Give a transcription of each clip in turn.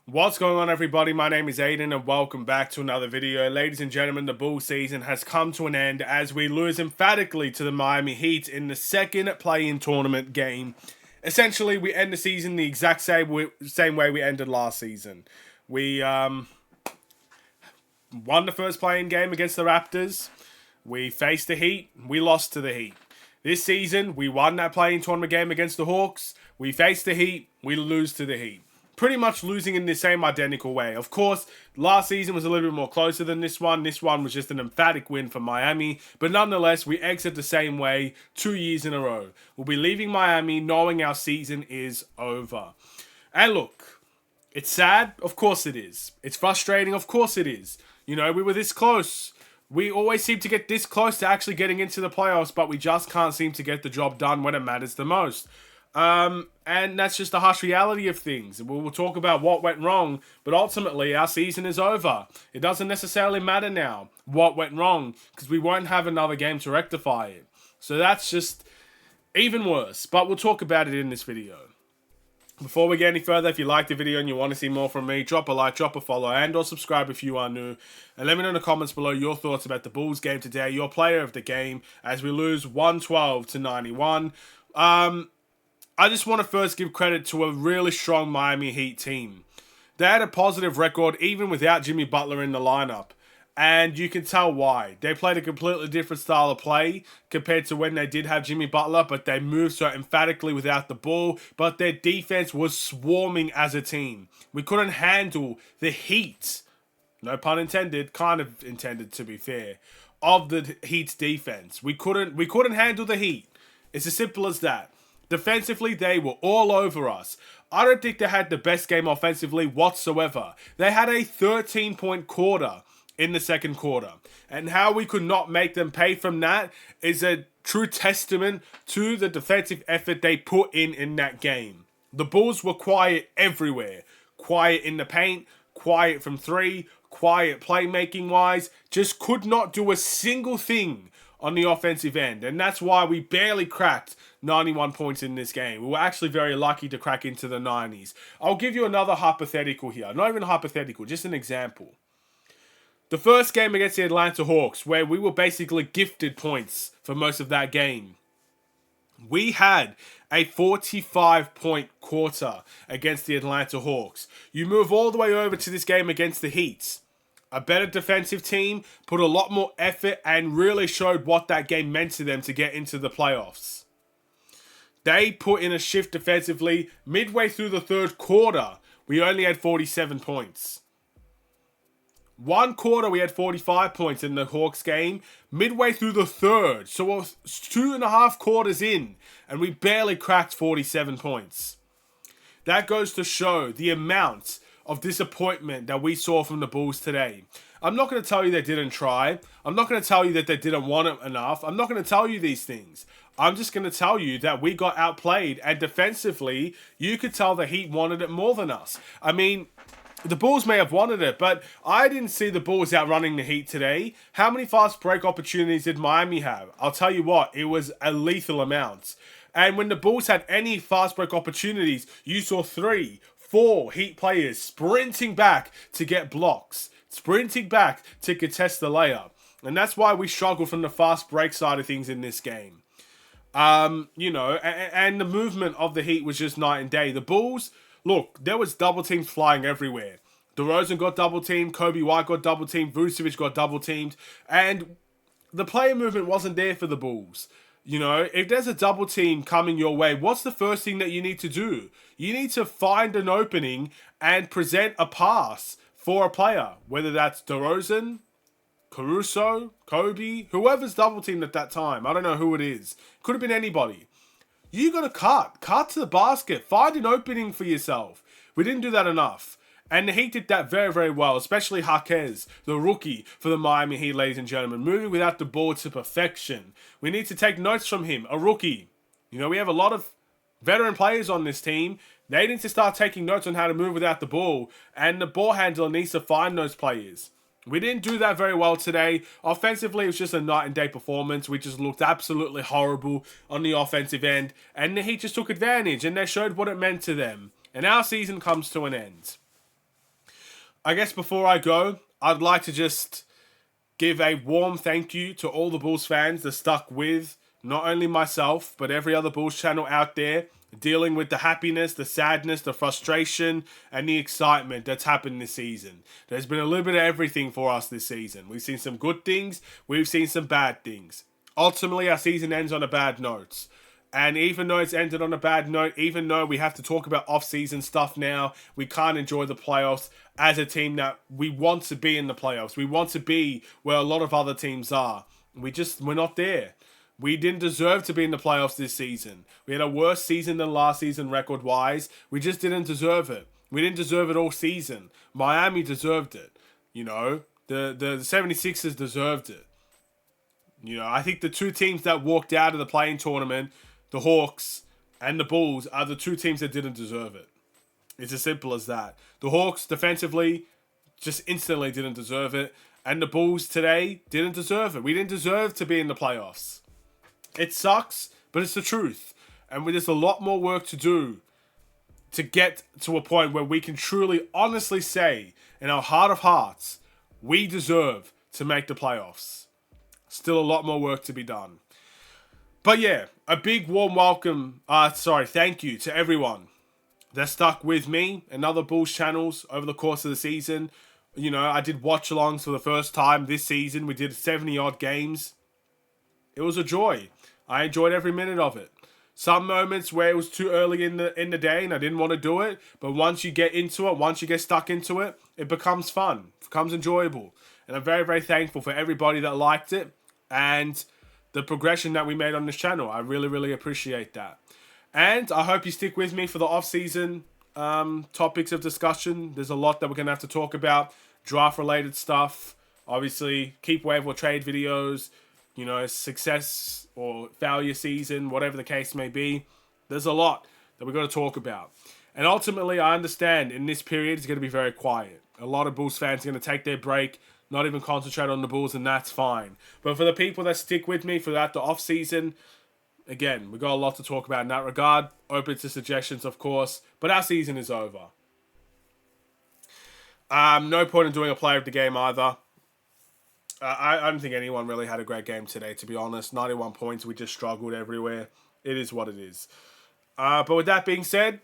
What's going on, everybody? My name is Aiden and welcome back to another video. Ladies and gentlemen, the Bulls season has come to an end as we lose emphatically to the Miami Heat in the second play-in tournament game. Essentially, we end the season the exact same way we ended last season. We won the first play-in game against the Raptors. We faced the Heat. We lost to the Heat. This season, we won that play-in tournament game against the Hawks. We faced the Heat. We lose to the Heat. Pretty much losing in the same identical way. Of course, last season was a little bit more closer than this one. This one was just an emphatic win for Miami. But nonetheless, we exit the same way 2 years in a row. We'll be leaving Miami knowing our season is over. And look, it's sad. Of course it is. It's frustrating. Of course it is. You know, we were this close. We always seem to get this close to actually getting into the playoffs, but we just can't seem to get the job done when it matters the most. And that's just the harsh reality of things. We'll talk about what went wrong, but ultimately our season is over. It doesn't necessarily matter now what went wrong because we won't have another game to rectify it. So that's just even worse, but we'll talk about it in this video. Before we get any further, if you like the video and you want to see more from me, drop a like, drop a follow, and or subscribe if you are new. And let me know in the comments below your thoughts about the Bulls game today, your player of the game, as we lose 112 to 91. I just want to first give credit to a really strong Miami Heat team. They had a positive record even without Jimmy Butler in the lineup. And you can tell why. They played a completely different style of play compared to when they did have Jimmy Butler, but they moved so emphatically without the ball. But their defense was swarming as a team. We couldn't handle the heat, no pun intended, kind of intended to be fair, of the Heat's defense. We couldn't handle the Heat. It's as simple as that. Defensively, they were all over us. I don't think they had the best game offensively whatsoever. They had a 13-point quarter in the second quarter. And how we could not make them pay from that is a true testament to the defensive effort they put in that game. The Bulls were quiet everywhere. Quiet in the paint, quiet from three, quiet playmaking-wise. Just could not do a single thing on the offensive end. And that's why we barely cracked 91 points in this game. We were actually very lucky to crack into the 90s. I'll give you another hypothetical here. Not even a hypothetical, just an example. The first game against the Atlanta Hawks, where we were basically gifted points for most of that game. We had a 45-point quarter against the Atlanta Hawks. You move all the way over to this game against the Heat. A better defensive team, put a lot more effort, and really showed what that game meant to them to get into the playoffs. They put in a shift defensively. Midway through the third quarter, we only had 47 points. One quarter, we had 45 points in the Hawks game. Midway through the third, so we're 2.5 quarters in, and we barely cracked 47 points. That goes to show the amount of disappointment that we saw from the Bulls today. I'm not going to tell you they didn't try. I'm not going to tell you that they didn't want it enough. I'm not going to tell you these things. I'm just going to tell you that we got outplayed, and defensively, you could tell the Heat wanted it more than us. I mean, the Bulls may have wanted it, but I didn't see the Bulls outrunning the Heat today. How many fast break opportunities did Miami have? I'll tell you what, it was a lethal amount. And when the Bulls had any fast break opportunities, you saw 3, 4 Heat players sprinting back to get blocks, sprinting back to contest the layup. And that's why we struggle from the fast break side of things in this game. And the movement of the Heat was just night and day. The Bulls, look, there was double teams flying everywhere. DeRozan got double teamed, Kobe White got double teamed, Vucevic got double teamed, and the player movement wasn't there for the Bulls. You know, if there's a double team coming your way, what's the first thing that you need to do? You need to find an opening and present a pass for a player, whether that's DeRozan, Caruso, Kobe, whoever's double teamed at that time. I don't know who it is. Could have been anybody. You got to cut to the basket, find an opening for yourself. We didn't do that enough. And the Heat did that very, very well, especially Jaquez, the rookie for the Miami Heat, ladies and gentlemen, moving without the ball to perfection. We need to take notes from him, a rookie. You know, we have a lot of veteran players on this team. They need to start taking notes on how to move without the ball, and the ball handler needs to find those players. We didn't do that very well today. Offensively, it was just a night and day performance. We just looked absolutely horrible on the offensive end, and the Heat just took advantage, and they showed what it meant to them. And our season comes to an end. I guess before I go, I'd like to just give a warm thank you to all the Bulls fans that stuck with not only myself, but every other Bulls channel out there, dealing with the happiness, the sadness, the frustration, and the excitement that's happened this season. There's been a little bit of everything for us this season. We've seen some good things, we've seen some bad things. Ultimately, our season ends on a bad note. And even though it's ended on a bad note, even though we have to talk about off-season stuff now, we can't enjoy the playoffs as a team that we want to be in the playoffs. We want to be where a lot of other teams are. We're not there. We didn't deserve to be in the playoffs this season. We had a worse season than last season record-wise. We just didn't deserve it. We didn't deserve it all season. Miami deserved it. You know, the 76ers deserved it. You know, I think the two teams that walked out of the play-in tournament, the Hawks and the Bulls, are the two teams that didn't deserve it. It's as simple as that. The Hawks, defensively, just instantly didn't deserve it. And the Bulls today didn't deserve it. We didn't deserve to be in the playoffs. It sucks, but it's the truth. And there's a lot more work to do to get to a point where we can truly, honestly say, in our heart of hearts, we deserve to make the playoffs. Still a lot more work to be done. But yeah, a big warm welcome, thank you to everyone that stuck with me and other Bulls channels over the course of the season. You know, I did watch-alongs for the first time this season. We did 70-odd games. It was a joy. I enjoyed every minute of it. Some moments where it was too early in the day and I didn't want to do it. But once you get into it, once you get stuck into it, it becomes fun. It becomes enjoyable. And I'm very, very thankful for everybody that liked it and the progression that we made on this channel. I really, really appreciate that. And I hope you stick with me for the off-season topics of discussion. There's a lot that we're going to have to talk about. Draft-related stuff. Obviously, keep waiver or trade videos. You know, success or failure season, whatever the case may be. There's a lot that we're going to talk about. And ultimately, I understand in this period, it's going to be very quiet. A lot of Bulls fans are going to take their break, not even concentrate on the Bulls, and that's fine. But for the people that stick with me throughout the off-season, again, we got a lot to talk about in that regard. Open to suggestions, of course. But our season is over. No point in doing a player of the game either. I don't think anyone really had a great game today, to be honest. 91 points, we just struggled everywhere. It is what it is. But with that being said,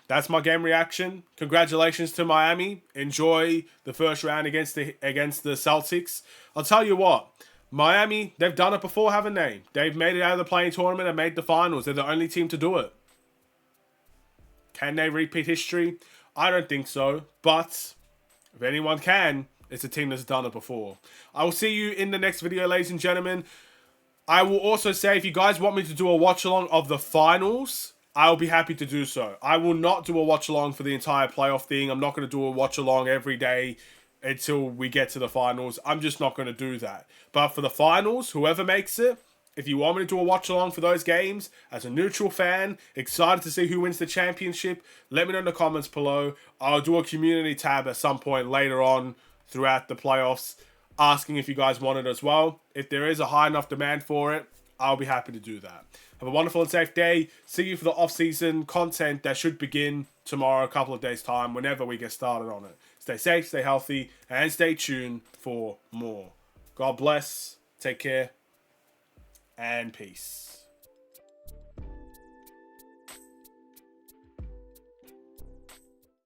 that's my game reaction. Congratulations to Miami. Enjoy the first round against the Celtics. I'll tell you what, Miami, they've done it before, haven't they? They've made it out of the play-in tournament and made the finals. They're the only team to do it. Can they repeat history? I don't think so. But if anyone can, it's a team that's done it before. I will see you in the next video, ladies and gentlemen. I will also say, if you guys want me to do a watch-along of the finals, I'll be happy to do so. I will not do a watch-along for the entire playoff thing. I'm not going to do a watch-along every day until we get to the finals. I'm just not going to do that. But for the finals, whoever makes it, if you want me to do a watch-along for those games, as a neutral fan, excited to see who wins the championship, let me know in the comments below. I'll do a community tab at some point later on throughout the playoffs, asking if you guys want it as well. If there is a high enough demand for it, I'll be happy to do that. Have a wonderful and safe day. See you for the off-season content that should begin tomorrow, a couple of days' time, whenever we get started on it. Stay safe, stay healthy, and stay tuned for more. God bless, take care, and peace.